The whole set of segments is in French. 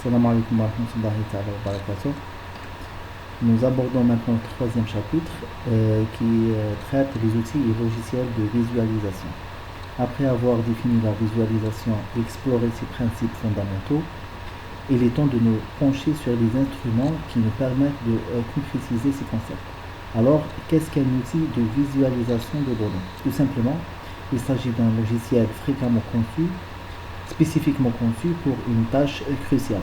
Salam alaikum wa rahmatullahi ta'ala wa barakatuh. Nous abordons maintenant le troisième chapitre qui traite des outils et logiciels de visualisation. Après avoir défini la visualisation et exploré ses principes fondamentaux, il est temps de nous pencher sur les instruments qui nous permettent de concrétiser ces concepts. Alors, qu'est-ce qu'un outil de visualisation de données? Tout simplement, il s'agit d'un logiciel fréquemment conçu, spécifiquement conçu pour une tâche cruciale.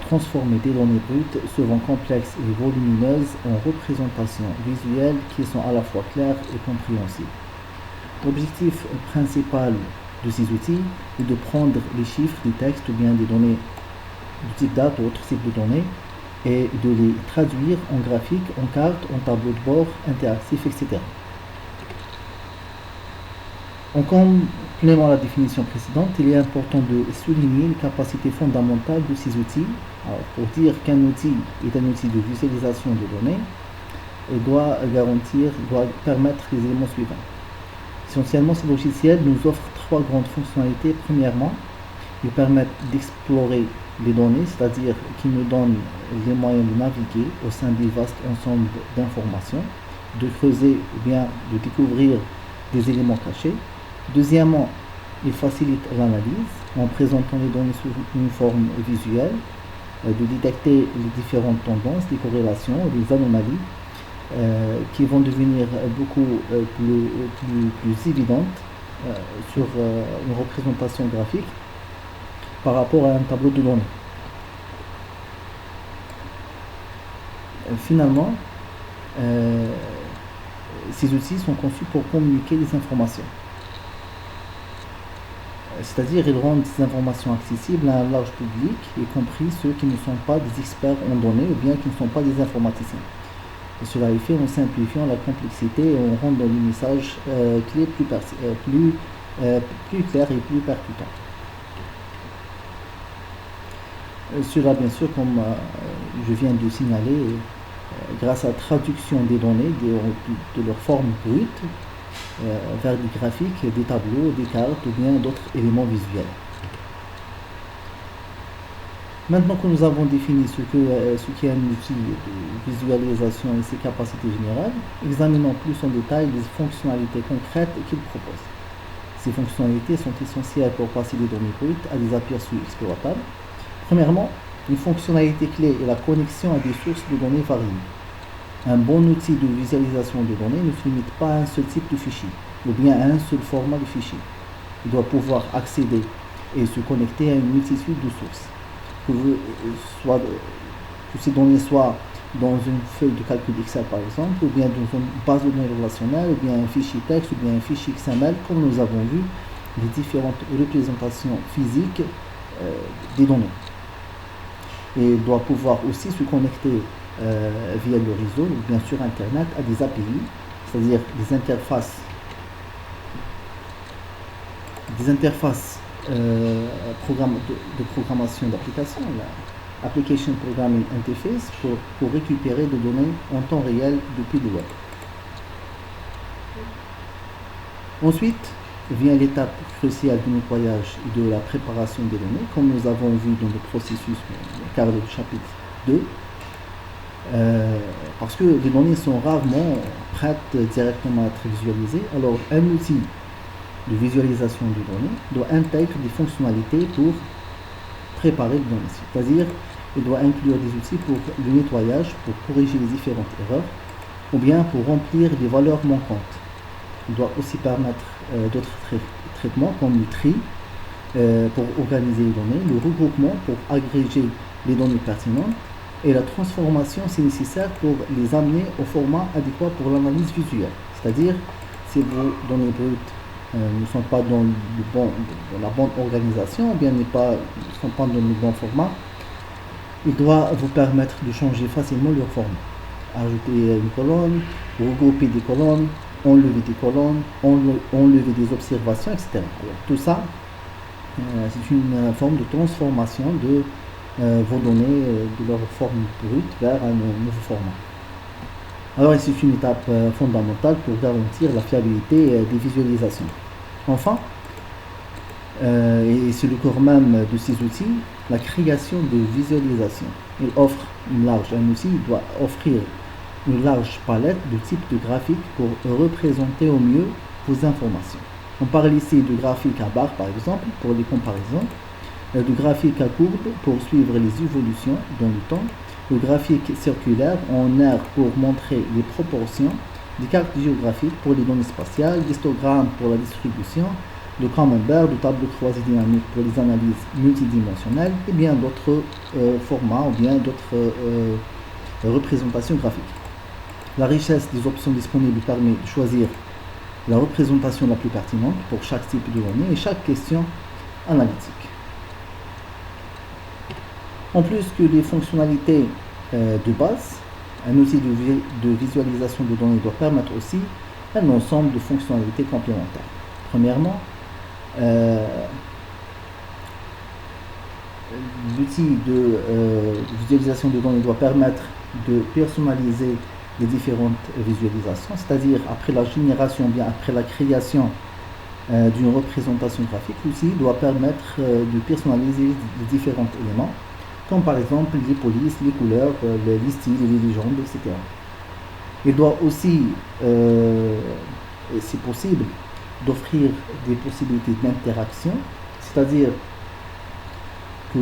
Transformer des données brutes, souvent complexes et volumineuses, en représentations visuelles qui sont à la fois claires et compréhensibles. L'objectif principal de ces outils est de prendre les chiffres, des textes ou bien des données du type date ou autre type de données et de les traduire en graphique, en carte, en tableau de bord, interactif, etc. En complément à la définition précédente, il est important de souligner les capacités fondamentales de ces outils. Alors, pour dire qu'un outil est un outil de visualisation de données, il doit permettre les éléments suivants. Essentiellement, ce logiciel nous offre trois grandes fonctionnalités. Premièrement, ils permettent d'explorer les données, c'est-à-dire qu'ils nous donnent les moyens de naviguer au sein des vastes ensembles d'informations, de creuser ou bien de découvrir des éléments cachés. Deuxièmement, il facilite l'analyse en présentant les données sous une forme visuelle, de détecter les différentes tendances, les corrélations, les anomalies qui vont devenir beaucoup plus évidentes sur une représentation graphique par rapport à un tableau de données. Finalement, ces outils sont conçus pour communiquer des informations. C'est-à-dire, ils rendent ces informations accessibles à un large public, y compris ceux qui ne sont pas des experts en données ou bien qui ne sont pas des informaticiens. Et cela est fait en simplifiant la complexité et en rendant les messages clés plus clairs et plus percutants. Cela, bien sûr, comme je viens de signaler, grâce à la traduction des données de leur forme brute, vers des graphiques, des tableaux, des cartes ou bien d'autres éléments visuels. Maintenant que nous avons défini ce qu'est un outil de visualisation et ses capacités générales, examinons plus en détail les fonctionnalités concrètes qu'il propose. Ces fonctionnalités sont essentielles pour passer des données brutes à des aperçus exploitables. Premièrement, une fonctionnalité clé est la connexion à des sources de données variées. Un bon outil de visualisation de données ne se limite pas à un seul type de fichier, ou bien à un seul format de fichier. Il doit pouvoir accéder et se connecter à une multitude de sources. Que ces données soient dans une feuille de calcul Excel par exemple, ou bien dans une base de données relationnelle, ou bien un fichier texte, ou bien un fichier XML, comme nous avons vu les différentes représentations physiques des données. Et il doit pouvoir aussi se connecter via le réseau, ou bien sur Internet, à des API, c'est-à-dire des interfaces de programmation d'application, Application Programming Interface, pour récupérer des données en temps réel depuis le web. Ensuite vient l'étape cruciale du nettoyage et de la préparation des données, comme nous avons vu dans le processus cadre du chapitre 2, parce que les données sont rarement prêtes directement à être visualisées. Alors un outil de visualisation de données doit intégrer des fonctionnalités pour préparer les données, c'est-à-dire il doit inclure des outils pour le nettoyage, pour corriger les différentes erreurs ou bien pour remplir des valeurs manquantes. Il doit aussi permettre d'autres traitements comme le tri pour organiser les données, le regroupement pour agréger les données pertinentes et la transformation si nécessaire pour les amener au format adéquat pour l'analyse visuelle. C'est-à-dire, si vos données brutes ne sont pas dans la bonne organisation, ou bien ne sont pas dans le bon format, il doit vous permettre de changer facilement leur format. Ajouter une colonne, regrouper des colonnes, enlever des colonnes, enlever des observations, etc. Alors, tout ça, c'est une forme de transformation de vos données de leur forme brute vers un nouveau format. Alors, c'est une étape fondamentale pour garantir la fiabilité des visualisations. Enfin, Et c'est le corps même de ces outils, la création de visualisation. Un outil doit offrir une large palette de types de graphiques pour représenter au mieux vos informations. On parle ici de graphiques à barre par exemple pour les comparaisons, de graphiques à courbe pour suivre les évolutions dans le temps, le graphique circulaire en aire pour montrer les proportions, des cartes géographiques pour les données spatiales, d'histogrammes pour la distribution, de camembert, de tableau croisé dynamique pour les analyses multidimensionnelles et bien d'autres formats ou bien d'autres représentations graphiques. La richesse des options disponibles permet de choisir la représentation la plus pertinente pour chaque type de données et chaque question analytique. En plus que les fonctionnalités de base, un outil de visualisation de données doit permettre aussi un ensemble de fonctionnalités complémentaires. Premièrement, l'outil de visualisation de données doit permettre de personnaliser les différentes visualisations, c'est-à-dire après la génération, bien après la création d'une représentation graphique, l'outil doit permettre de personnaliser les différents éléments, comme par exemple les polices, les couleurs, les styles, les légendes, etc. Il doit aussi, si possible, d'offrir des possibilités d'interaction, c'est-à-dire que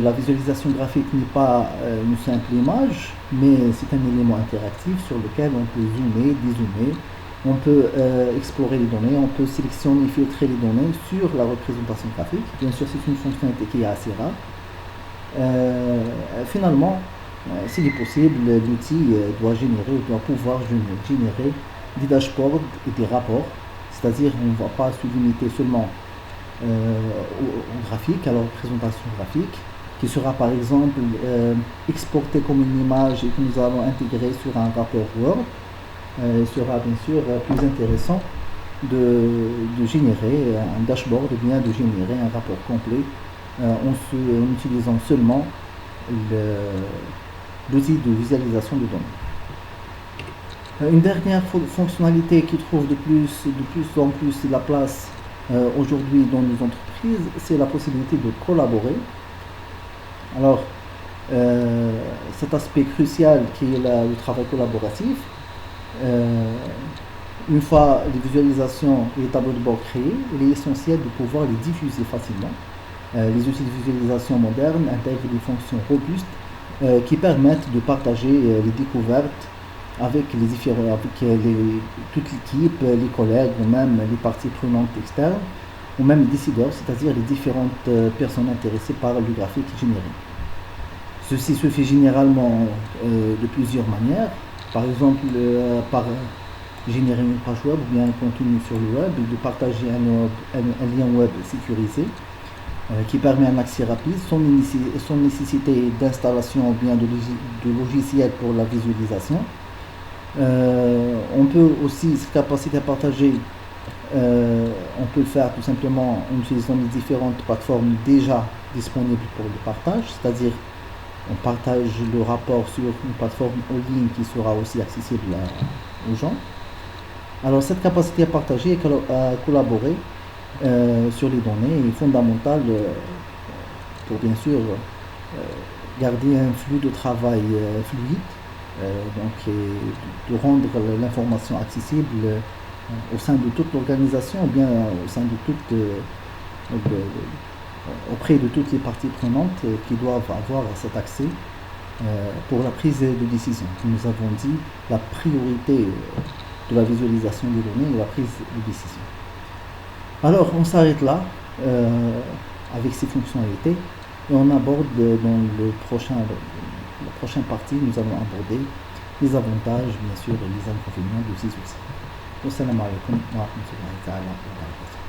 la visualisation graphique n'est pas une simple image, mais c'est un élément interactif sur lequel on peut zoomer, dézoomer, on peut explorer les données, on peut sélectionner, filtrer les données sur la représentation graphique. Bien sûr, c'est une fonctionnalité qui est assez rare. Finalement, s'il est possible, l'outil doit pouvoir générer des dashboards et des rapports, c'est-à-dire on ne va pas se limiter seulement au graphique, à la représentation graphique, qui sera par exemple exportée comme une image et que nous allons intégrer sur un rapport Word. Il sera bien sûr plus intéressant de générer un dashboard ou bien de générer un rapport complet en utilisant seulement l'outil de visualisation de données. Une dernière fonctionnalité qui trouve de plus en plus la place aujourd'hui dans nos entreprises, c'est la possibilité de collaborer. Alors, cet aspect crucial qui est le travail collaboratif, une fois les visualisations et les tableaux de bord créés, il est essentiel de pouvoir les diffuser facilement. Les outils de visualisation modernes intègrent des fonctions robustes qui permettent de partager les découvertes avec toute l'équipe, les collègues ou même les parties prenantes externes ou même les décideurs, c'est-à-dire les différentes personnes intéressées par le graphique généré. Ceci se fait généralement de plusieurs manières, par exemple par générer une page web ou bien un contenu sur le web et de partager un lien web sécurisé qui permet un accès rapide sans nécessité d'installation ou bien de logiciel pour la visualisation. On peut aussi, cette capacité à partager, on peut le faire tout simplement en utilisant les différentes plateformes déjà disponibles pour le partage, c'est-à-dire on partage le rapport sur une plateforme en ligne qui sera aussi accessible aux gens. Alors cette capacité à partager et à collaborer sur les données est fondamentale pour bien sûr garder un flux de travail fluide, donc de rendre l'information accessible au sein de toute l'organisation ou bien au sein de auprès de toutes les parties prenantes qui doivent avoir cet accès pour la prise de décision. Nous avons dit la priorité de la visualisation des données et la prise de décision. Alors on s'arrête là avec ces fonctionnalités et on aborde dans la prochaine partie, nous allons aborder les avantages bien sûr et les inconvénients de ces outils. Wassalamu alaikum wa rahmatullahi wa barakatuh.